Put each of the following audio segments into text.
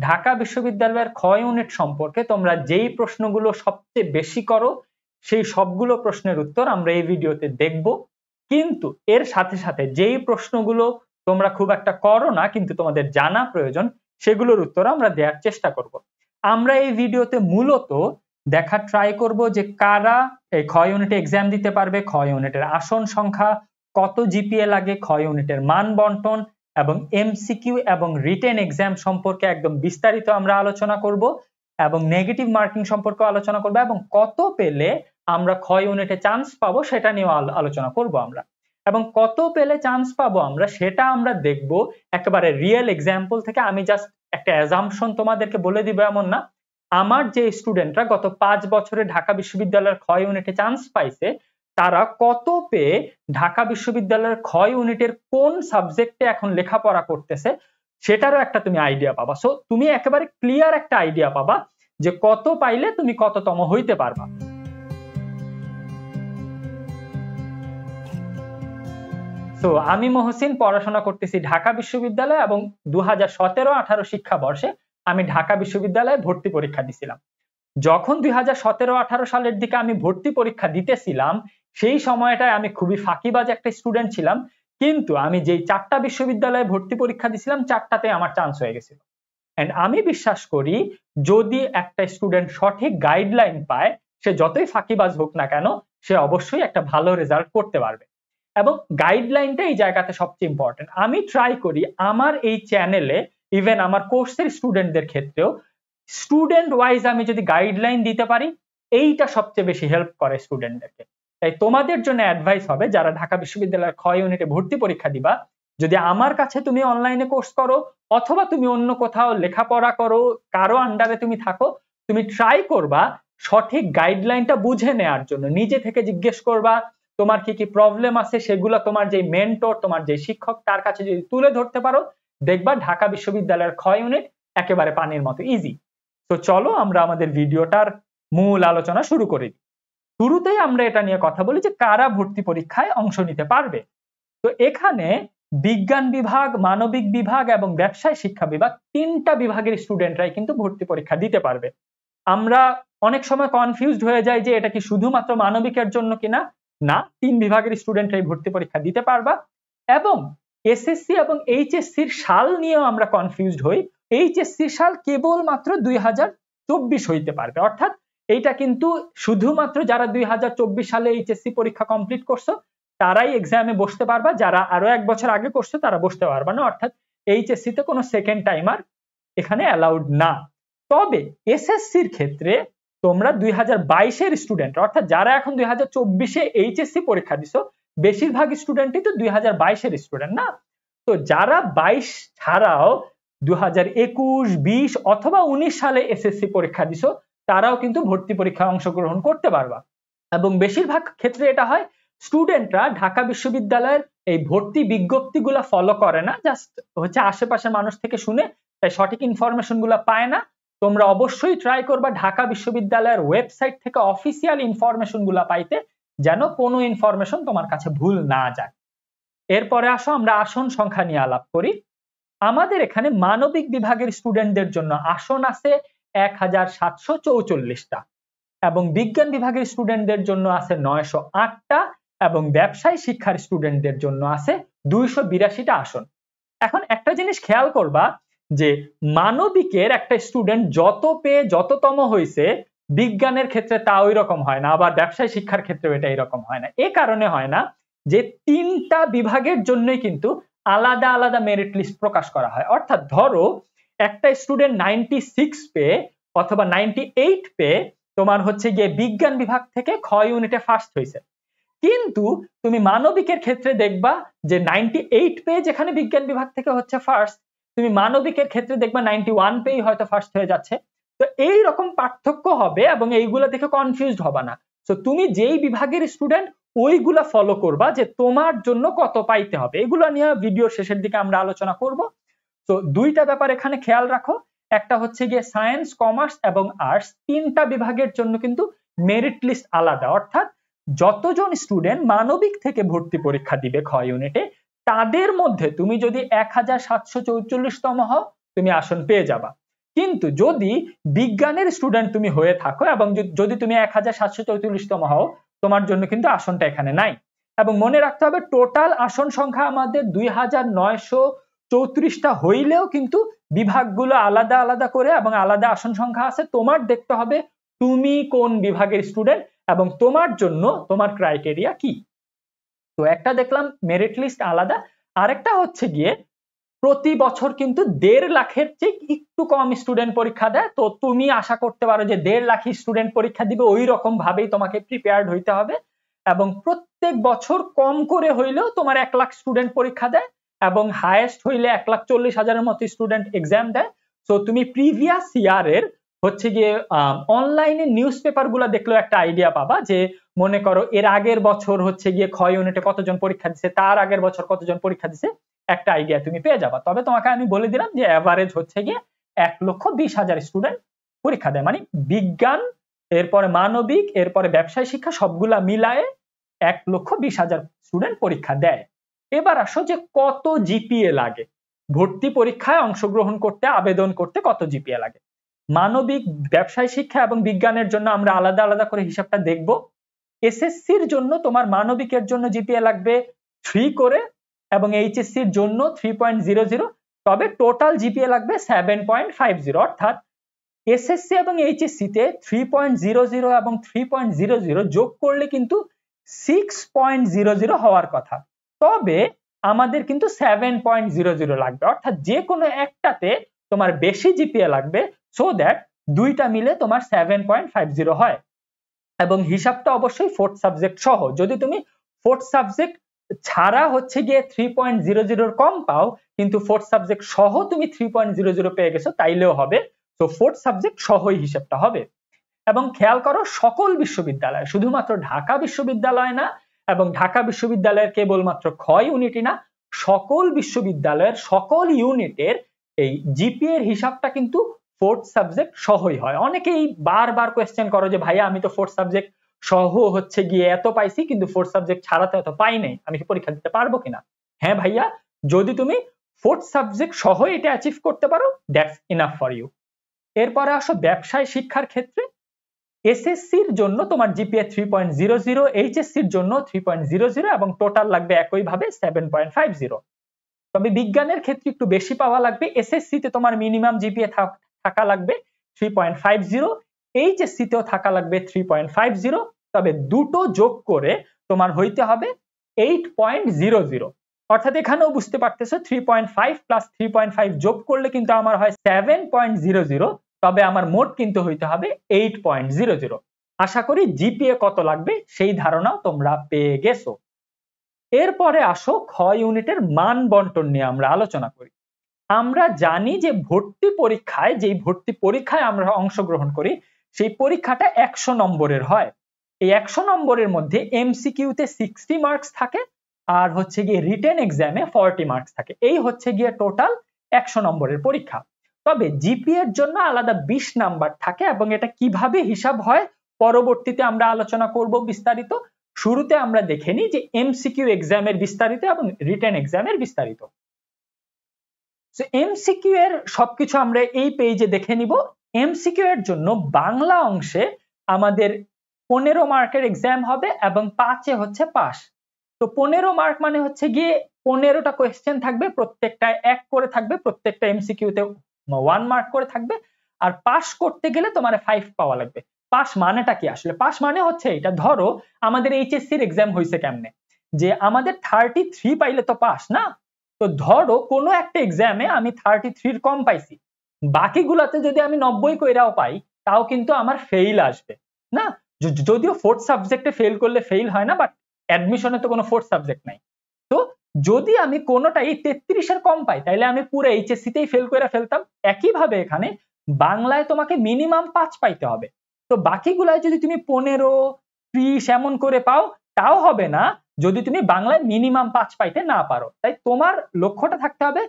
ঢাকা বিশ্ববিদ্যালয়ের খ ইউনিট সম্পর্কে তোমরা যেই প্রশ্নগুলো সবচেয়ে বেশি করো সেই সবগুলো প্রশ্নের উত্তর আমরা এই ভিডিওতে দেখব। কিন্তু এর সাথে সাথে যেই প্রশ্নগুলো তোমরা খুব একটা করো না কিন্তু তোমাদের জানা প্রয়োজন সেগুলোর উত্তর আমরা দেওয়ার চেষ্টা করব। আমরা এই ভিডিওতে মূলত দেখার ট্রাই করব যে কারা এই খ ইউনিটে এক্সাম দিতে পারবে, খ ইউনিটের আসন সংখ্যা, কত জিপিএ লাগে, খ ইউনিটের মান বন্টন এবং এমসিকিউ এবং রিটেন এক্সাম সম্পর্কে একদম বিস্তারিত আমরা আলোচনা করব এবং নেগেটিভ মার্কিং সম্পর্কে আলোচনা করব এবং কত পেলে আমরা খ ইউনিটে চান্স পাবো সেটা নিয়ে আলোচনা করব আমরা। এবং কত পেলে চান্স পাবো আমরা সেটা আমরা দেখব একেবারে রিয়েল এক্সাম্পল থেকে। আমি জাস্ট একটা অ্যাজাম্পশন তোমাদেরকে বলে দিব এমন না। আমার যে স্টুডেন্টরা গত 5 বছরে ঢাকা বিশ্ববিদ্যালয়ের খ ইউনিটে চান্স পাইছে তারা কত পেয়ে ঢাকা বিশ্ববিদ্যালয়ের খ ইউনিটের কোন সাবজেক্টে এখন লেখাপড়া করতেছে সেটারও একটা তুমি আইডিয়া পাবা। সো তুমি একেবারে ক্লিয়ার একটা আইডিয়া পাবা যে কত পাইলে তুমি কততম হইতে পারবা। তো আমি মহসিন পড়াশোনা করতেছি ঢাকা বিশ্ববিদ্যালয়ে এবং 2017-18 শিক্ষাবর্ষে আমি ঢাকা বিশ্ববিদ্যালয়ে ভর্তি পরীক্ষা দিছিলাম। যখন 2017-18 সালের দিকে আমি ভর্তি পরীক্ষা দিতেছিলাম সেই সময়টায় আমি খুবই ফাঁকিবাজ একটা স্টুডেন্ট ছিলাম, কিন্তু আমি যেই 4টা বিশ্ববিদ্যালয়ে ভর্তি পরীক্ষা দিছিলাম 4টাতে আমার চান্স হয়ে গেছিল। এন্ড আমি বিশ্বাস করি যদি একটা স্টুডেন্ট সঠিক গাইডলাইন পায় সে যতই ফাঁকিবাজ হোক না কেন সে অবশ্যই একটা ভালো রেজাল্ট করতে পারবে। এবং গাইডলাইনটা এই জায়গাতে সবচেয়ে ইম্পর্টেন্ট। আমি ট্রাই করি আমার এই চ্যানেলে ইভেন আমার কোর্সের স্টুডেন্টদের ক্ষেত্রেও স্টুডেন্ট ওয়াইজ আমি যদি গাইডলাইন দিতে পারি এইটা সবচেয়ে বেশি হেল্প করে স্টুডেন্টদেরকে। তাই তোমাদের জন্য অ্যাডভাইস হবে যারা ঢাকা বিশ্ববিদ্যালয়ের খ ইউনিটে ভর্তি পরীক্ষা দিবা, যদি আমার কাছে তুমি অনলাইনে কোর্স করো অথবা তুমি অন্য কোথাও লেখাপড়া করো কারো আন্ডারে তুমি থাকো, তুমি ট্রাই করবা সঠিক গাইডলাইনটা বুঝে নেওয়ার জন্য। নিজে থেকে জিজ্ঞেস করবা তোমার কি কি প্রবলেম আছে সেগুলো তোমার যে মেন্টর তোমার যে শিক্ষক তার কাছে যদি তুলে ধরতে পারো দেখবা ঢাকা বিশ্ববিদ্যালয়ের খ ইউনিট একেবারে পানির মতো ইজি। তো চলো আমরা আমাদের ভিডিওটার মূল আলোচনা শুরু করি। শুরুতেই আমরা এটা নিয়ে কথা বলি যে কারা ভর্তি পরীক্ষায় অংশ নিতে পারবে। তো এখানে বিজ্ঞান বিভাগ, মানবিক বিভাগ এবং ব্যবসায় শিক্ষা বিভাগ 3টা বিভাগের স্টুডেন্টরাই কিন্তু ভর্তি পরীক্ষা দিতে পারবে। আমরা অনেক সময় কনফিউজড হয়ে যাই যে এটা কি শুধুমাত্র মানবিকের জন্য কিনা। না, 3 বিভাগের স্টুডেন্টরাই ভর্তি পরীক্ষা দিতে পারবা। এবং এসএসসি এবং এইচএসসির সাল নিয়েও আমরা কনফিউজড হই। এইচএসসি সাল কেবলমাত্র 2024 হইতে পারবে, অর্থাৎ এইটা কিন্তু শুধুমাত্র যারা 2024 সালে এইচএসসি পরীক্ষা কমপ্লিট করছো তারাই এক্সামে বসতে পারবা, যারা আরো 1 বছর আগে করছো তারা বসতে পারবা না। অর্থাৎ এইচএসসি তে কোনো সেকেন্ড টাইমার এখানে অ্যালাউড না। তবে এসএসসির ক্ষেত্রে তোমরা 2022 স্টুডেন্ট, অর্থাৎ যারা এখন 2024 এইচএসসি পরীক্ষা দিছো বেশিরভাগ স্টুডেন্টই তো 2022 স্টুডেন্ট না। তো যারা 22 ছাড়াও 2021, 20 অথবা 19 সালে এসএসসি পরীক্ষা দিছো তারাও কিন্তু ভর্তি পরীক্ষায় অংশগ্রহণ করতে পারবা। এবং বেশিরভাগ ক্ষেত্রে এটা হয় স্টুডেন্টরা ঢাকা বিশ্ববিদ্যালয়ের এই ভর্তি বিজ্ঞপ্তিগুলো ফলো করে না, জাস্ট হচ্ছে আশেপাশের মানুষ থেকে শুনে, তাই সঠিক ইনফরমেশন গুলো পায় না। তোমরা অবশ্যই ট্রাই করবা ঢাকা বিশ্ববিদ্যালয়ের ওয়েবসাইট থেকে অফিসিয়াল ইনফরমেশন গুলা পাইতে, যেন কোনো ইনফরমেশন তোমার কাছে ভুল না যায়। এরপরে আসো আমরা আসন সংখ্যা নিয়ে আলাপ করি। আমাদের এখানে মানবিক বিভাগের স্টুডেন্টদের জন্য আসন আছে 1744টা এবং বিজ্ঞান বিভাগের স্টুডেন্টদের জন্য আছে 908টা এবং ব্যবসায় শিক্ষার স্টুডেন্টদের জন্য আছে 282টা আসন। এখন একটা জিনিস খেয়াল করবা যে মানবিকের একটা স্টুডেন্ট যত পেয়ে যততম হয়েছে বিজ্ঞানের ক্ষেত্রে তা ওই রকম হয় না, আবার ব্যবসায় শিক্ষার ক্ষেত্রেও এটা এরকম হয় না। এ কারণে হয় না যে 3টা বিভাগের জন্যই কিন্তু আলাদা আলাদা মেরিট লিস্ট প্রকাশ করা হয়। অর্থাৎ ধরো একটা স্টুডেন্ট 96 পেয়ে অথবা 98 পেয়ে তোমার হচ্ছে গিয়ে বিজ্ঞান বিভাগ থেকে খ ইউনিটে ফার্স্ট হয়েছে, কিন্তু তুমি মানবিকের ক্ষেত্রে দেখবা যে 98 পেয়ে যেখানে বিজ্ঞান বিভাগ থেকে হচ্ছে ফার্স্ট, তুমি মানবিকের ক্ষেত্রে দেখবা 91 পেয়ে হয়তো ফার্স্ট হয়ে যাচ্ছে। তো এই রকম পার্থক্য হবে এবং এইগুলা দেখে কনফিউজড হবা না। তো তুমি যেই বিভাগের স্টুডেন্ট ওইগুলা ফলো করবা যে তোমার জন্য কত পাইতে হবে। এগুলো নিয়ে ভিডিওর শেষের দিকে আমরা আলোচনা করব। তো 2টা ব্যাপার এখানে খেয়াল রাখো, একটা হচ্ছে গিয়ে সায়েন্স, কমার্স এবং আর্টস 3টা বিভাগের জন্য কিন্তু মেরিট লিস্ট আলাদা। অর্থাৎ যতজন স্টুডেন্ট মানবিক থেকে ভর্তি পরীক্ষা দিবে খ ইউনিটে তাদের মধ্যে তুমি যদি 1744তম হও তুমি আসন পেয়ে যাবা। কিন্তু যদি বিজ্ঞানের স্টুডেন্ট তুমি হয়ে থাকো এবং যদি তুমি 1744তম হও, তোমার জন্য কিন্তু আসনটা এখানে নাই। এবং মনে রাখতে হবে টোটাল আসন সংখ্যা আমাদের 2934টা হইলেও কিন্তু বিভাগগুলো আলাদা আলাদা করে এবং আলাদা আসন সংখ্যা আছে। তোমার দেখতে হবে তুমি কোন বিভাগের স্টুডেন্ট এবং তোমার জন্য তোমার ক্রাইটেরিয়া কি। তো একটা দেখলাম মেরিট লিস্ট আলাদা, আরেকটা হচ্ছে গিয়ে প্রতি বছর কিন্তু 1.5 লাখের চেয়ে একটু কম স্টুডেন্ট পরীক্ষা দেয়। তো তুমি আশা করতে পারো যে 1.5 লাখ স্টুডেন্ট পরীক্ষা দিবে, ওই রকম ভাবেই তোমাকে প্রিপেয়ার্ড হইতে হবে। এবং প্রত্যেক বছর কম করে হইলেও তোমার 1 লাখ স্টুডেন্ট পরীক্ষা দেয় এবং হাইয়েস্ট হইলে 1,40,000-এর মতো স্টুডেন্ট এক্সাম দেয়। তো তুমি প্রিভিয়াস ইয়ারের হচ্ছে গিয়ে অনলাইনে নিউজ পেপার গুলা দেখলেও একটা আইডিয়া পাবা যে মনে করো এর আগের বছর হচ্ছে গিয়ে খ ইউনিটে কতজন পরীক্ষা দিছে, তার আগের বছর কতজন পরীক্ষা দিছে, একটা আইডিয়া তুমি পেয়ে যাবা। তবে তোমাকে আমি বলে দিলাম যে এভারেজ হচ্ছে গিয়ে 1,20,000 স্টুডেন্ট পরীক্ষা দেয়, মানে বিজ্ঞান, এরপরে মানবিক, এরপরে ব্যবসায় শিক্ষা সবগুলা মিলায়ে 1,20,000 স্টুডেন্ট পরীক্ষা দেয়। এবার আসো যে কত জিপিএ লাগে ভর্তি পরীক্ষায় অংশগ্রহণ করতে, আবেদন করতে কত জিপিএ লাগে। মানবিক, ব্যবসায় শিক্ষা এবং বিজ্ঞানের জন্য আমরা আলাদা আলাদা করে হিসাবটা দেখব। এসএসসির জন্য তোমার মানবিকের জন্য জিপিএ লাগবে 3 করে এবং এইচএসসির জন্য 3.00, তবে টোটাল জিপিএ লাগবে 7.50। অর্থাৎ এসএসসি এবং এইচএসসি তে 3.00 এবং 3.00 যোগ করলে কিন্তু 6.00 হওয়ার কথা, তবে আমাদের কিন্তু 7.00 লাগবে। অর্থাৎ যে কোনো একটাতে তোমার বেশি জিপিএ লাগবে সো দ্যাট দুইটা মিলে তোমার 7.50 হয়। এবং হিসাবটা অবশ্যই 4th সাবজেক্ট সহ। যদি তুমি 4th সাবজেক্ট ছাড়া হচ্ছে গিয়ে 3.00 কম পাও কিন্তু 4th সাবজেক্ট সহ তুমি 3.00 পেয়ে গেছো তাইলেও হবে। তো 4th সাবজেক্ট সহই হিসাবটা হবে। এবং খেয়াল করো সকল বিশ্ববিদ্যালয়, শুধুমাত্র ঢাকা বিশ্ববিদ্যালয় না এবং ঢাকা বিশ্ববিদ্যালয়ের কেবলমাত্র খ ইউনিটই না, সকল বিশ্ববিদ্যালয়ের সকল ইউনিটের এই জিপিএ এর হিসাবটা কিন্তু 4th সাবজেক্ট সহই হয়। অনেকেই বারবার কোয়েশ্চেন করো যে ভাইয়া আমি তো 4th সাবজেক্ট সহ হচ্ছে গিয়ে এত পাইছি কিন্তু 4th সাবজেক্ট ছাড়া তো এত পাই নাই, আমি কি পরীক্ষা দিতে পারবো কিনা? হ্যাঁ ভাইয়া, যদি তুমি 4th সাবজেক্ট সহ এটা অ্যাচিভ করতে পারো দ্যাটস ইনাফ ফর ইউ। এরপরে আসো ব্যবসায় শিক্ষার ক্ষেত্রে এসএসসির জন্য তোমার জিপিএ 3.00, এইচএসসির জন্য 3.00 এবং টোটাল লাগবে একইভাবে 7.50। তবে বিজ্ঞানের ক্ষেত্রে একটু বেশি পাওয়া লাগবে। এসএসসি তে তোমার মিনিমাম জিপিএ থাকা লাগবে 3.50, এইচএসসি তেও থাকা লাগবে 3.50, তবে দুটো যোগ করে তোমার হইতে হবে 8.00। অর্থাৎ এখানেও বুঝতে পারতেছো 3.5 প্লাস 3.5 যোগ করলে কিন্তু আমার হয় 7.00, তবে আমার মোট কিন্তু হইতে হবে 8.00। আশা করি জিপিএ কত লাগবে সেই ধারণাও তোমরা পেয়ে গেছো। এরপরে আসো খ ইউনিটের মান বন্টন নিয়ে আমরা আলোচনা করি। আমরা জানি যে ভর্তি পরীক্ষায় আমরা অংশগ্রহণ করি সেই পরীক্ষাটা 100 নম্বরের হয়। এই 100 নম্বরের মধ্যে এমসিকিউতে 60 মার্কস থাকে আর হচ্ছে গিয়ে রিটেন এক্সামে 40 মার্কস থাকে। এই হচ্ছে গিয়ে টোটাল 100 নম্বরের পরীক্ষা। তবে জিপিএ এর জন্য আলাদা 20 নাম্বার থাকে এবং এটা কিভাবে হিসাব হয় পরবর্তীতে আমরা আলোচনা করব বিস্তারিত। শুরুতে আমরা দেখে নিই যে এমসিকিউ এক্সামের বিস্তারিত এবং রিটেন এক্সামের বিস্তারিত। এমসিকিউ এর সবকিছু আমরা এই পেজে দেখে নিব। এমসিকিউ এর জন্য বাংলা অংশে আমাদের 15 মার্কের এক্সাম হবে এবং 5-এ হচ্ছে পাস। তো 15 মার্ক মানে হচ্ছে গিয়ে 15টা কোয়েশ্চেন থাকবে, প্রত্যেকটা 1 করে থাকবে, প্রত্যেকটা এমসিকিউতে 1 মার্ক করে থাকবে। আর পাস করতে গেলে তোমার 5 পাওয়া লাগবে। পাস মানেটা কি আসলে? পাস মানে হচ্ছে এটা, ধরো আমাদের এইচএসসি এর এক্সাম হইছে কেমনে যে আমাদের 33 পাইলে তো পাস না। তো ধরো কোনো একটা এক্সামে আমি 33 কম পাইছি, বাকিগুলাতে যদি আমি 90 কইরাও পাই তাও কিন্তু আমার ফেইল আসবে না। যদিও 4th সাবজেক্টে ফেল করলে ফেইল হয় না, বাট অ্যাডমিশনে তো কোনো 4th সাবজেক্ট নাই। তো যদি আমি কোনোটাই 33 এর কম পাই তাহলে আমি পুরো এইচএসসি তেই ফেল করে ফেলতাম। একইভাবে এখানে বাংলায় তোমাকে মিনিমাম 5 পাইতে হবে। তো বাকিগুলায় যদি তুমি 15, 30 এমন করে পাও তাও হবে না যদি তুমি বাংলায় মিনিমাম 5 পাইতে না পারো। তাই তোমার লক্ষ্যটা থাকতে হবে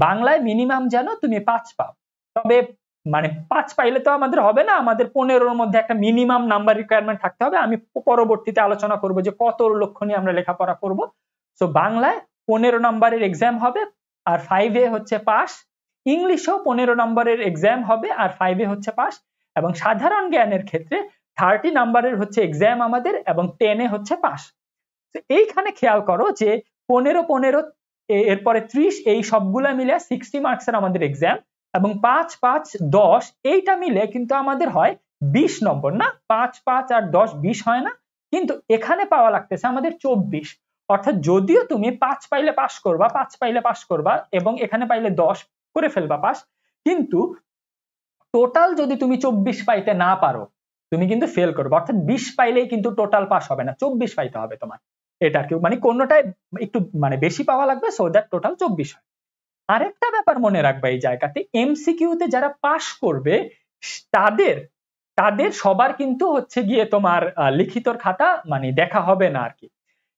বাংলায় মিনিমাম যেন তুমি 5 পাও। তবে মানে 5 পাইলে তো আমাদের হবে না, আমাদের 15-র মধ্যে একটা মিনিমাম নাম্বার রিকোয়ারমেন্ট থাকতে হবে। আমি পরবর্তীতে আলোচনা করব যে কত লক্ষ্য নিয়ে আমরা লেখাপড়া করব। সো বাংলায় 15 নম্বরের এক্সাম হবে আর 5-এ হচ্ছে পাস, ইংলিশেও 15 নম্বরের এক্সাম হবে আর 5 এ হচ্ছে পাস, এবং সাধারণ জ্ঞানের ক্ষেত্রে 30 নম্বরের হচ্ছে এক্সাম আমাদের এবং 10 এ হচ্ছে পাস। এইখানে খেয়াল করো যে 15 15 এরপরে 30 এই সবগুলা মিলে 60 মার্কসের আমাদের এক্সাম, এবং 5 5 10 এইটা মিলে কিন্তু আমাদের হয় 20 নম্বর না, 5 5 আর 10 20 হয় না, কিন্তু এখানে পাওয়া লাগতেছে আমাদের 24। অর্থাৎ যদিও তুমি 5 পাইলে পাস করবা, 5 পাইলে পাস করবা এবং এখানে পাইলে 10 করে ফেলবা পাস, কিন্তু টোটাল যদি তুমি 24 পাইতে না পারো তুমি কিন্তু ফেল করবে। অর্থাৎ 20 পাইলেই কিন্তু টোটাল পাস হবে না, 24 পাইতে হবে তোমার। এটা কি মানে কোনটায় একটু মানে বেশি পাওয়া লাগবে, সো দ্যাট টোটাল 24 হয়। আরেকটা ব্যাপার মনে রাখবা এই জায়গাতে, এমসিকিউতে যারা পাস করবে তাদের তাদের সবার কিন্তু হচ্ছে গিয়ে তোমার লিখিতর খাতা মানে দেখা হবে না আর কি।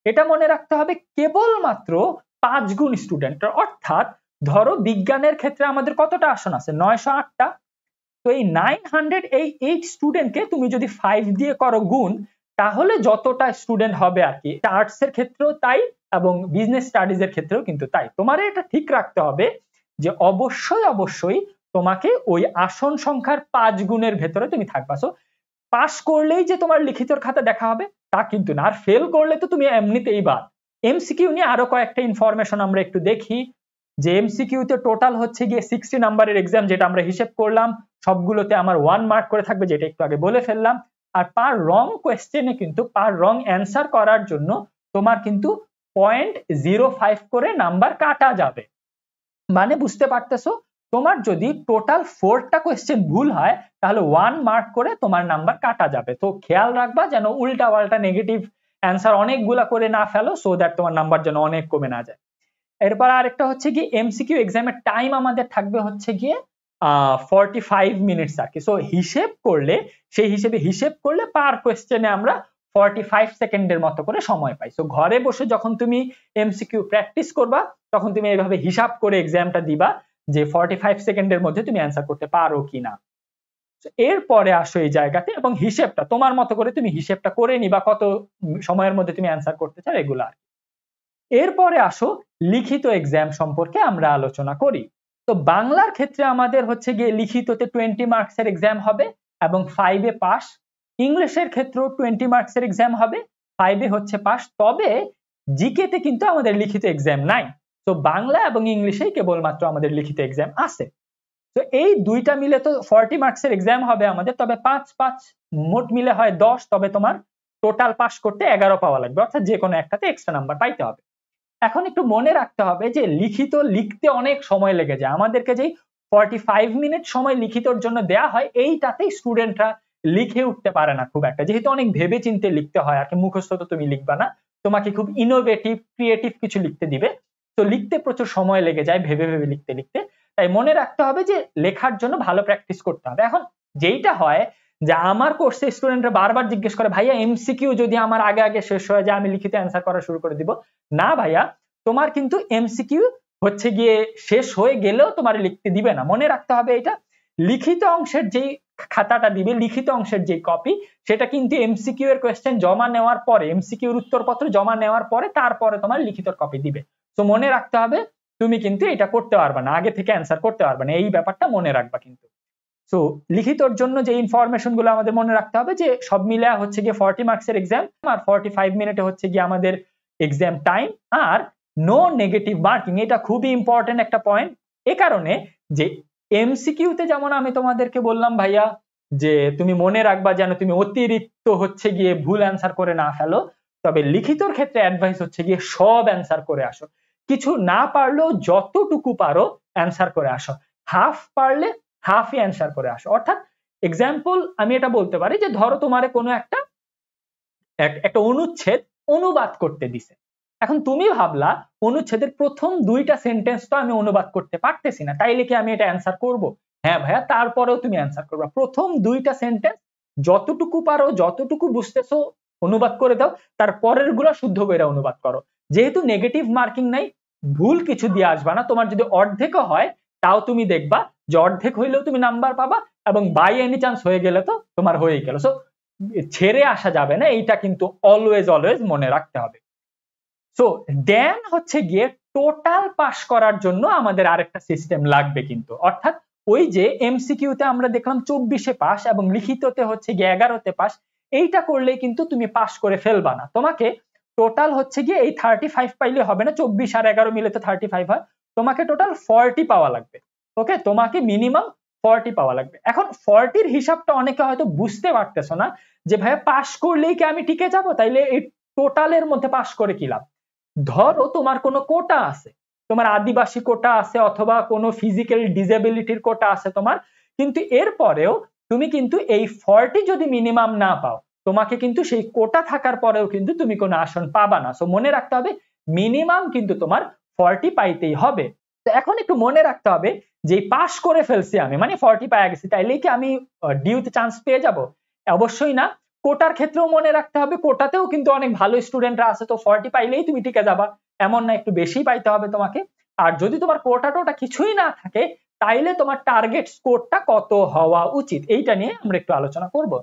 এটা মনে রাখতে হবে কেবলমাত্র 5 গুণ স্টুডেন্ট। অর্থাৎ ধরো বিজ্ঞানের ক্ষেত্রে আমাদের কতটা আসন আছে, 908টা। তো এই 908 স্টুডেন্টকে তুমি যদি 5 দিয়ে করো গুণ, তাহলে যতটা স্টুডেন্ট হবে আর কি। আর্টস এর ক্ষেত্রেও তাই এবং বিজনেস স্টাডিজ এর ক্ষেত্রেও কিন্তু তাই। তোমার এটা ঠিক রাখতে হবে যে অবশ্যই অবশ্যই তোমাকে ওই আসন সংখ্যার 5 গুণের ভেতরে তুমি থাকবা। সো পাস করলেই যে তোমার লিখিতর খাতা দেখা হবে তা কিন্তু না, আর ফেল করলে তো তুমি এমনিতেই বাদ। এমসিকিউ নিয়ে আরো কয়েকটা ইনফরমেশন আমরা একটু দেখি, যে এমসিকিউ তে টোটাল হচ্ছে গিয়ে 60 নাম্বারের এক্সাম, যেটা আমরা হিসেব করলাম সবগুলোতে আমার 1 মার্ক করে থাকবে, যেটা একটু আগে বলে ফেললাম। আর পার রং কোয়েশ্চেনে কিন্তু পার রং অ্যান্সার করার জন্য তোমার কিন্তু 0.05 করে নাম্বার কাটা যাবে। মানে বুঝতে পারতেছো, তোমার যদি টোটাল 4টা কোয়েশ্চেন ভুল হয় তাহলে 1 মার্ক করে তোমার নাম্বার কাটা যাবে। তো খেয়াল রাখবা যেন উল্টা পাল্টা নেগেটিভ অ্যান্সার অনেকগুলা করে না ফেলো, সো দ্যাট তোমার নাম্বার যেন অনেক কমে না যায়। এরপর আরেকটা হচ্ছে কি, এমসিকিউ এক্সামের টাইম আমাদের থাকবে হচ্ছে গিয়ে 45 মিনিটস আর কি। সো হিসেব করলে পার কোয়েশ্চেনে আমরা 45 সেকেন্ডের মতো করে সময় পাই। সো ঘরে বসে যখন তুমি এমসিকিউ প্র্যাকটিস করবা তখন তুমি এইভাবে হিসাব করে এক্সামটা দিবা যে 45 সেকেন্ডের মধ্যে তুমি অ্যান্সার করতে পারো কিনা। এরপরে আসো এই জায়গাতে, এবং হিসেবটা তোমার মতো করে তুমি হিসেবটা করে নিবা কত সময়ের মধ্যে তুমি অ্যান্সার করতে চাও রেগুলার। এরপরে আসো লিখিত এক্সাম সম্পর্কে আমরা আলোচনা করি। তো বাংলার ক্ষেত্রে আমাদের হচ্ছে গিয়ে লিখিততে 20 মার্কসের এক্সাম হবে এবং 5 এ পাস। ইংলিশের ক্ষেত্রেও 20 মার্কসের এক্সাম হবে, 5 এ হচ্ছে পাস। তবে জিকে তে কিন্তু আমাদের লিখিত এক্সাম নাই। তো বাংলা এবং ইংলিশেই কেবলমাত্র আমাদের লিখিত এক্সাম আছে। তো এই দুইটা মিলে তো 40 মার্কসের এক্সাম হবে আমাদের, তবে 5 5 মোট মিলে হয় 10। তবে তোমার টোটাল পাস করতে 11 পাওয়া লাগবে, অর্থাৎ যে কোনো একটাতে এক্সট্রা নাম্বার পাইতে হবে। এখন একটু মনে রাখতে হবে যে লিখিত লিখতে অনেক সময় লেগে যায়। আমাদেরকে যেই 45 মিনিট সময় লিখিতর জন্য দেয়া হয়, এইটাতেই স্টুডেন্টরা লিখে উঠতে পারে না খুব একটা, যেহেতু অনেক ভেবে চিন্তে লিখতে হয় আর কি। মুখস্থ তো তুমি লিখবা না, তোমাকে খুব ইনোভেটিভ ক্রিয়েটিভ কিছু লিখতে দিবে। তো লিখতে প্রচুর সময় লেগে যায় ভেবে ভেবে লিখতে লিখতে। তাই মনে রাখতে হবে যে লেখার জন্য ভালো প্র্যাকটিস করতে হবে। এখন যেইটা হয় যে আমার কোর্সে স্টুডেন্টরা বারবার জিজ্ঞেস করে, ভাইয়া এমসিকিউ যদি আমার আগে আগে শেষ হয়ে যায় আমি লিখিত অ্যান্সার করা শুরু করে দিব। না ভাইয়া, তোমার কিন্তু এমসিকিউ হচ্ছে গিয়ে শেষ হয়ে গেলেও তোমার লিখতে দিবে না। মনে রাখতে হবে এটা, লিখিত অংশের যেই খাতাটা দিবে, লিখিত অংশের যে কপি, সেটা কিন্তু এমসিকিউ এর কোয়েশ্চেন জমা নেওয়ার পরে, এমসিকিউ এর উত্তরপত্র জমা নেওয়ার পরে তারপরে তোমার লিখিত কপি দিবে। তো মনে রাখতে হবে তুমি কিন্তু এটা করতে পারবে না, আগে থেকে অ্যান্সার করতে পারবে না, এই ব্যাপারটা মনে রাখবা কিন্তু। সো লিখিতর জন্য যে ইনফরমেশন গুলো আমাদের মনে রাখতে হবে যে সব মিলে হচ্ছে গিয়ে 40 মার্কসের এক্সাম আর 45 মিনিটে হচ্ছে গিয়ে আমাদের এক্সাম টাইম, আর নো নেগেটিভ মার্কিং। এটা খুবই ইম্পর্টেন্ট একটা পয়েন্ট, এ কারণে যে এমসিকিউ তে যেমন আমি তোমাদেরকে বললাম ভাইয়া যে তুমি মনে রাখবা যেন তুমি অতিরিক্ত হচ্ছে গিয়ে ভুল অ্যান্সার করে না ফেলো, তবে লিখিতর ক্ষেত্রে অ্যাডভাইস হচ্ছে গিয়ে সব অ্যান্সার করে আসো। কিছু না পারলেও যতটুকু পারো অ্যান্সার করে আসো, হাফ পারলে হাফই অ্যান্সার করে আসো। অর্থাৎ এক্সাম্পল আমি এটা বলতে পারি যে ধরো তোমারে কোনো একটা অনুচ্ছেদ অনুবাদ করতে দিছে। এখন তুমি ভাবলা অনুচ্ছেদের প্রথম 2টা সেন্টেন্স তো আমি অনুবাদ করতে পারতেছি না, তাইলে কি আমি এটা অ্যান্সার করব? হ্যাঁ ভাইয়া, তারপরেও তুমি অ্যান্সার করবা। প্রথম 2টা সেন্টেন্স যতটুকু পারো, যতটুকু বুঝতেছো অনুবাদ করে দাও, তার পরের গুলা শুদ্ধ করে অনুবাদ করো। যেহেতু নেগেটিভ মার্কিং নাই, ভুল কিছু দিয়ে আসবা না। তোমার যদি অর্ধেকও হয় তাও তুমি দেখবা যে অর্ধেক হইলেও তুমি নাম্বার পাবা, এবং বাই এনি চান্স হয়ে গেলে তো তোমার হয়েই গেল। সো ছেড়ে আসা যাবে না, এইটা কিন্তু অলওয়েজ অলওয়েজ মনে রাখতে হবে। সো দেন হচ্ছে গিয়ে টোটাল পাস করার জন্য আমাদের আরেকটা সিস্টেম লাগবে কিন্তু, অর্থাৎ ওই যে এমসিকিউতে আমরা দেখলাম 24-এ পাস এবং লিখিততে হচ্ছে গিয়ে 11-তে পাস, এইটা করলে কিন্তু তুমি পাস করে ফেলবা না। তোমাকে টোটাল হচ্ছে গিয়ে এই 35 পাইলে হবে না, 24 আর 11 মিলে তো 35 হয়, তোমাকে টোটাল 40 পাওয়া লাগবে। ওকে, তোমাকে মিনিমাম 40 পাওয়া লাগবে। এখন 40-র হিসাবটা অনেকে হয়তো বুঝতে পারতেছো না যে ভাইয়া পাস করলেই কি আমি টিকে যাব, তাইলে এই টোটালের মধ্যে পাস করে কি লাভ। ধরো তোমার কোনো কোটা আছে, তোমার আদিবাসী কোটা আছে অথবা কোনো ফিজিক্যাল ডিসেবিলিটির কোটা আছে তোমার, কিন্তু এরপরেও তুমি কিন্তু এই 40 যদি মিনিমাম না পাও, তোমাকে কিন্তু সেই কোটা থাকার পরেও কিন্তু তুমি কোনো আসন পাবা না। সো মনে রাখতে হবে মিনিমাম কিন্তু তোমার 40 পাইতেই হবে। তো এখন একটু মনে রাখতে হবে যে পাস করে ফেলছি আমি, মানে 40 পাই গেছি, তাইলে কি আমি ডিউতে চান্স পেয়ে যাব? অবশ্যই না। কোটার ক্ষেত্রেও মনে রাখতে হবে, কোটাতেও কিন্তু অনেক ভালো স্টুডেন্টরা আছে, তো 40 পাইলেই তুমি টিকে যাবা এমন না, একটু বেশি পাইতে হবে তোমাকে। আর যদি তোমার কোটা টোটা কিছুই না থাকে, তাইলে তোমার টার্গেট স্কোরটা কত হওয়া উচিত, এইটা নিয়ে আমরা একটু আলোচনা করব।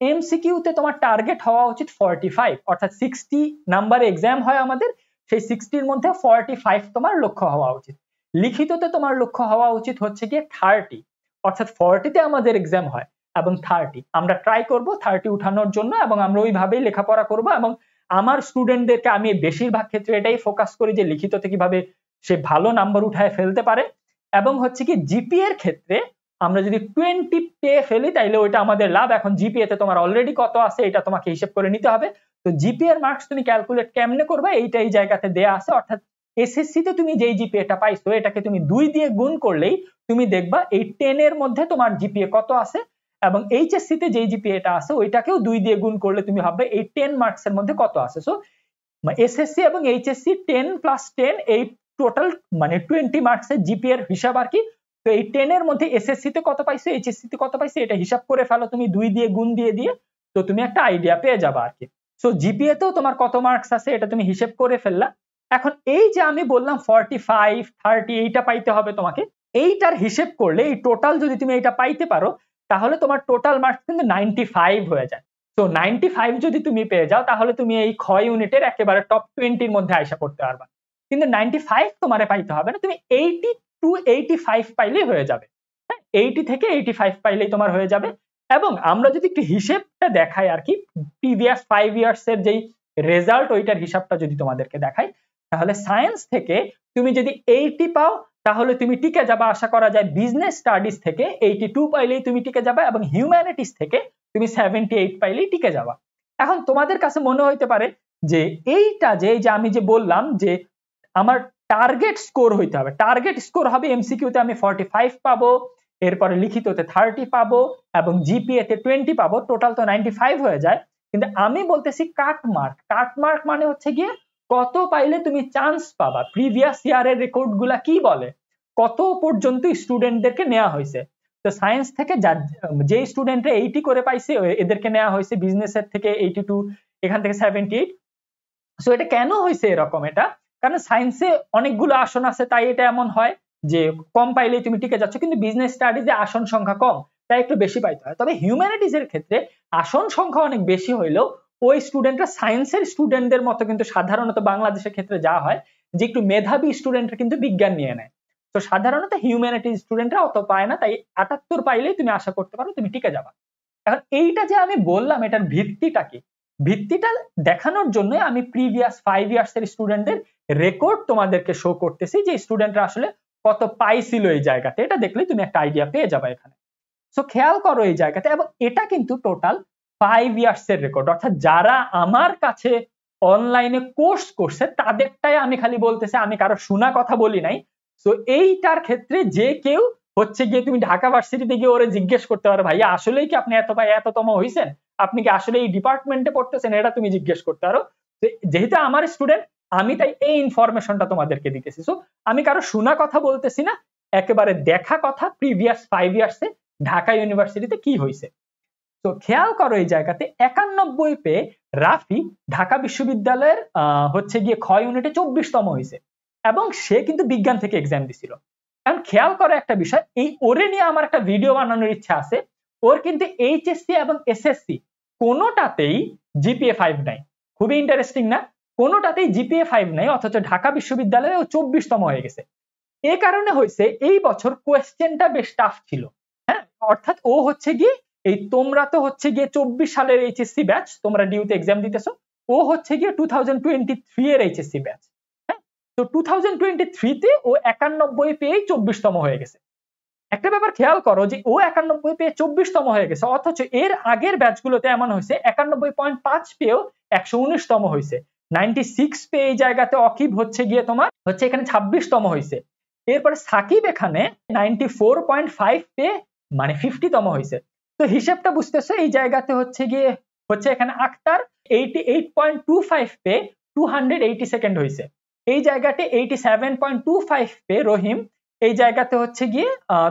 এমসিকিউতে তোমার টার্গেট হওয়া উচিত 45, অর্থাৎ 60 নাম্বার এক্সাম হয় আমাদের, সেই 60-র মধ্যে 45 তোমার লক্ষ্য হওয়া উচিত। লিখিততে তোমার লক্ষ্য হওয়া উচিত হচ্ছে গিয়ে 30, অর্থাৎ 40-তে আমাদের এক্সাম হয় এবং 30 আমরা ট্রাই করব 30 উঠানোর জন্য, এবং আমরা ওইভাবেই লেখাপড়া করব। এবং আমার স্টুডেন্টদেরকে আমি বেশিরভাগ ক্ষেত্রে এটাই ফোকাস করি যে লিখিততে কিভাবে সে ভালো নাম্বার উঠায় ফেলতে পারে। এবং হচ্ছে কি জিপিএ এর ক্ষেত্রে আমরা যদি 20 পেয়ে ফেলি তাইলে ওইটা আমাদের লাভ। এখন জিপিএ তে তোমার অলরেডি কত আছে এটা তোমাকে হিসেব করে নিতে হবে। তো জিপিএ এর মার্কস তুমি ক্যালকুলেট কেমনে করবে, এইটা এই জায়গাতে দেয়া আছে। অর্থাৎ এসএসসি তে তুমি যেই জিপিএটা পাইছো এটাকে তুমি 2 দিয়ে গুণ করলেই তুমি দেখবা এই 10 এর মধ্যে তোমার জিপিএ কত আছে, এবং এইচএসসি তে যেই জিপিএটা আছে ওইটাকেও 2 দিয়ে গুণ করলে তুমি ভাববে এই 10 মার্কস এর মধ্যে কত আছে। সো এসএসসি এবং এইচএসসি 10 + 10 এই টোটাল মানে 20 মার্কস এর জিপিএ এর হিসাব আর কি। তো এই 10 এর মধ্যে এসএসসি তে কত পাইছে, এইচএসসি তে কত পাইছে, এটা হিসাব করে ফেলো তুমি 2 দিয়ে গুণ দিয়ে দিয়ে, তো তুমি একটা আইডিয়া পেয়ে যাবে আর কি। সো জিপিএ তেও তোমার কত মার্কস আছে এটা তুমি হিসাব করে ফেললা। এখন এই যে আমি বললাম 45 30 এইটা পাইতে হবে তোমাকে, এইটার হিসেব করলে এই টোটাল যদি তুমি এটা পাইতে পারো তাহলে তোমার টোটাল মার্কস কিন্তু 95 হয়ে যায়। তো 95 যদি তুমি পেয়ে যাও তাহলে তুমি এই খ ইউনিটের একেবারে টপ 20 এর মধ্যে আশা করতে পারবা। কিন্তু 95 তোমারে পাইতে হবে না, তুমি 80 to 85 পাইলেই হয়ে যাবে। 80 থেকে 85 পাইলেই তোমার হয়ে যাবে। এবং আমরা যদি একটু হিসেবটা দেখাই আর কি, প্রিভিয়াস 5 ইয়ার্স এর যেই রেজাল্ট ওইটার হিসাবটা যদি তোমাদেরকে দেখাই, তাহলে সায়েন্স থেকে তুমি যদি 80 পাও তাহলে তুমি টিকে যাবা আশা করা যায়। বিজনেস স্টাডিজ থেকে 82 পাইলেই তুমি টিকে যাবা, এবং হিউম্যানিটিস থেকে তুমি 78 পাইলেই টিকে যাবা। এখন তোমাদের কাছে মনে হইতে পারে যে এইটা যে আমি যে বললাম যে আমার টার্গেট স্কোর হইতে হবে, টার্গেট স্কোর হবে এমসিকিউতে আমি 45 পাবো, এরপরে লিখিততে 30 পাবো এবং জিপিএ তে 20 পাবো, টোটাল তো 95 হয়ে যায়। কিন্তু আমি বলতেছি কাট মার্ক। কাট মার্ক মানে হচ্ছে গিয়ে কত পাইলে তুমি চান্স পাবা। প্রিভিয়াস ইয়ারের রেকর্ড গুলা কি বলে, কত পর্যন্ত স্টুডেন্টদেরকে নেওয়া হয়েছে। তো সায়েন্স থেকে যে স্টুডেন্টরা 80 করে পাইছে এদেরকে নেওয়া হয়েছে, বিজনেসের থেকে 82, এখান থেকে 78। সো এটা কেন হয়েছে এরকম, এটা কারণ সায়েন্সে অনেকগুলো আসন আছে তাই এটা এমন হয় যে কম পাইলেই তুমি টিকে যাচ্ছ, কিন্তু বিজনেস স্টাডিজে আসন সংখ্যা কম তাই একটু বেশি পাইতে হয়। তবে হিউম্যানিটিজ এর ক্ষেত্রে আসন সংখ্যা অনেক বেশি হইলেও ওই স্টুডেন্টরা সায়েন্সের স্টুডেন্টদের মতো কিন্তু সাধারণত বাংলাদেশের ক্ষেত্রে যা হয় যে একটু মেধাবী স্টুডেন্টরা কিন্তু বিজ্ঞান নিয়ে নেয়। তো সাধারণত হিউম্যানিটিজ স্টুডেন্টরা অত পায় না, তাই 78 পাইলেই তুমি আশা করতে পারো তুমি টিকে যাবা। এখন এইটা যে আমি বললাম এটার ভিত্তিটা কি, ভিত্তিটা দেখানোর জন্য আমি প্রিভিয়াস 5 ইয়ার্স এর স্টুডেন্টদের রেকর্ড তোমাদেরকে শো করতেছি যে স্টুডেন্টরা আসলে কত পাইছিল এই জায়গাতে। এটা দেখলে তুমি একটা আইডিয়া পেয়ে যাবে এখানে। সো খেয়াল করো এই জায়গাতে, এবং এটা কিন্তু টোটাল 5 ইয়ার্স এর রেকর্ড, অর্থাৎ যারা আমার কাছে অনলাইনে কোর্স করছে তাদেরটাই আমি খালি বলতেছি, আমি কারো শোনা কথা বলি নাই। সো এইটার ক্ষেত্রে যে কেউ হচ্ছে গিয়ে তুমি ঢাকা ভার্সিটিতে গিয়ে ওরে জিজ্ঞেস করতে পারো ভাইয়া আসলেই কি আপনি এত এততম হইছেন, আপনি কি আসলে এই ডিপার্টমেন্টে পড়তেছেন, এটা তুমি জিজ্ঞেস করতে পারো। যেহেতু আমার স্টুডেন্ট আমি তাই এই ইনফরমেশনটা তোমাদেরকে দিতেছি। সো আমি কারো শোনা কথা বলতেছি না, একেবারে দেখা কথা প্রিভিয়াস 5 ইয়ার্সে ঢাকা ইউনিভার্সিটিতে কি হয়েছে। তো খেয়াল করো এই জায়গাতে 91 পেয়ে রাফি ঢাকা বিশ্ববিদ্যালয়ের হচ্ছে গিয়ে খ ইউনিটে 24তম হয়েছে, এবং সে কিন্তু বিজ্ঞান থেকে এক্সাম দিছিল। এখন খেয়াল করো একটা বিষয়, এই ওরে নিয়ে আমার একটা ভিডিও বানানোর ইচ্ছা আছে। ওর কিন্তু এইচএসসি এবং এসএসসি কোনোটাতেই জিপিএ 5 নাই। খুবই ইন্টারেস্টিং না? কোনোটাতেই জিপিএ 5 নাই, অথচ ঢাকা বিশ্ববিদ্যালয়ে ও 24তম হয়ে গেছে। এ কারণে হয়েছে এই বছর কোয়েশ্চেনটা বেশ টাফ ছিল। হ্যাঁ, অর্থাৎ ও হচ্ছে গিয়ে এই তোমরা তো হচ্ছে গিয়ে 24 সালের এইচএসসি ব্যাচ, তোমরা ডিউতে এক্সাম দিতেছো, ও হচ্ছে গিয়ে 2023 এর এইচএসসি ব্যাচ। হ্যাঁ, তো 2023 তে ও 91 পেয়েই 24তম হয়ে গেছে। একটা ব্যাপার খেয়াল করো যে ও 91 পেয়ে 24তম হয়ে গেছে, অথচ এর আগের ব্যাচগুলোতে এমন হয়েছে 91.5 পেয়েও 119তম হয়েছে। 96 পেয়ে এই জায়গাতে অকিব হচ্ছে গিয়ে তোমার হচ্ছে এখানে 26তম হয়েছে। এরপরে সাকিব এখানে 94.5 পেয়ে মানে 50তম হয়েছে। তো হিসেবটা বুঝতেছো, এই জায়গাতে হচ্ছে গিয়ে হচ্ছে এখানে আক্তার 88.25 পেয়ে 282nd হয়েছে। এই জায়গাতে 87.25 পেয়ে রহিম এই জায়গাতে হচ্ছে গিয়ে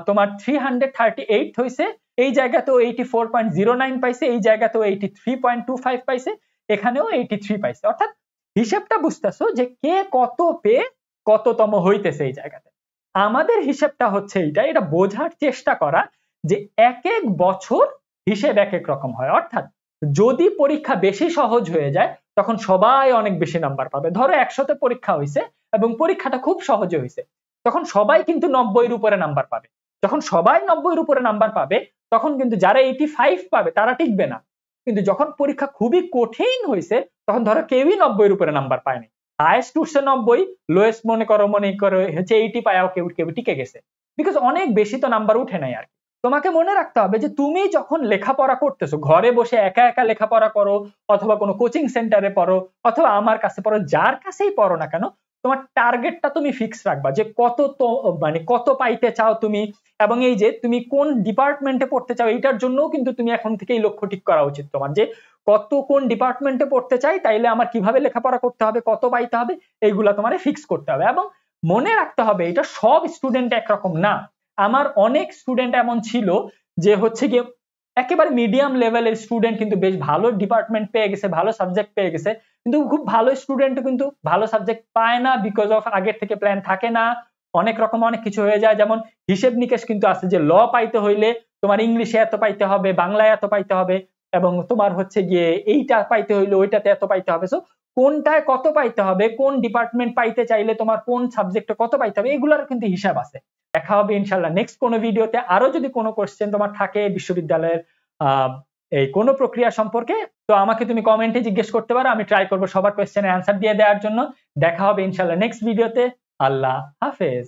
তোমার 338 হয়েছে। এই জায়গাতেও 84.09 পাইছে, এই জায়গাতেও 83.25 পাইছে, এখানেও 83 পাইছে। অর্থাৎ হিসেবটা বুঝতেছো যে কে কত পেয়ে কততম হইতেছে এই জায়গাতে। আমাদের হিসেবটা হচ্ছে এটা বোঝার চেষ্টা করা যে এক এক বছর হিসেব এক এক রকম হয়। অর্থাৎ যদি পরীক্ষা বেশি সহজ হয়ে যায় তখন সবাই অনেক বেশি নাম্বার পাবে। ধরো 100তে পরীক্ষা হয়েছে এবং পরীক্ষাটা খুব সহজে হয়েছে, তখন সবাই কিন্তু 90-এর উপরে নাম্বার পাবে। যখন সবাই 90-এর উপরে নাম্বার পাবে তখন কিন্তু যারা 85 পাবে তারা টিকবে না। কিন্তু যখন পরীক্ষা খুবই কঠিন হয়েছে তখন ধরো কেউই 90-এর উপরে নাম্বার পায়নি, হাইয়েস্ট উঠছে 90, লোয়েস্ট মনে করো হচ্ছে 80 পায়াও কেউ কেউ টিকে গেছে, বিকজ অনেক বেশি তো নাম্বার উঠে নাই আর কি। তোমাকে মনে রাখতে হবে যে তুমি যখন লেখাপড়া করতেছো, ঘরে বসে একা একা লেখাপড়া করো অথবা কোনো কোচিং সেন্টারে পড়ো অথবা আমার কাছে পড়ো, যার কাছেই পড়ো না কেন, তোমার টার্গেটটা তুমি ফিক্স রাখবা যে কত মানে কত পাইতে চাও তুমি, এবং এই যে তুমি কোন ডিপার্টমেন্টে পড়তে চাও এইটার জন্য কিন্তু তুমি এখন থেকেই লক্ষ্য ঠিক করা উচিত তোমার, যে কত কোন ডিপার্টমেন্টে পড়তে চাই, তাইলে আমার কিভাবে লেখাপড়া করতে হবে, কত পাইতে হবে, এইগুলা তোমার ফিক্স করতে হবে। এবং মনে রাখতে হবে এটা সব স্টুডেন্ট একরকম না। আমার অনেক স্টুডেন্ট এমন ছিল যে হচ্ছে গিয়ে একেবারে মিডিয়াম লেভেলের স্টুডেন্ট কিন্তু বেশ ভালো ডিপার্টমেন্ট পেয়ে গেছে, ভালো সাবজেক্ট পেয়ে গেছে, কিন্তু খুব ভালো স্টুডেন্ট কিন্তু ভালো সাবজেক্ট পায় না, বিকজ অফ আগের থেকে প্ল্যান থাকে না, অনেক রকম অনেক কিছু হয়ে যায়। যেমন হিসেব নিকেশ কিন্তু আছে যে ল পাইতে হইলে তোমার ইংলিশে এত পাইতে হবে, বাংলায় এত পাইতে হবে, এবং তোমার হচ্ছে গিয়ে এইটা পাইতে হইলে ওইটাতে এত পাইতে হবে। সো কোনটায় কত পাইতে হবে, কোন ডিপার্টমেন্ট পাইতে চাইলে তোমার কোন সাবজেক্টে কত পাইতে হবে, এগুলোর কিন্তু হিসাব আছে। দেখা হবে ইনশাল্লাহ নেক্সট কোনো ভিডিওতে। আরো যদি কোনো কোশ্চেন তোমার থাকে বিশ্ববিদ্যালয়ের এই কোনো প্রক্রিয়া সম্পর্কে, তো আমাকে তুমি কমেন্টে জিজ্ঞেস করতে পারো, আমি ট্রাই করবো সবার কোশ্চেনের অ্যান্সার দিয়ে দেওয়ার জন্য। দেখা হবে ইনশাল্লাহ নেক্সট ভিডিওতে। আল্লাহ হাফেজ।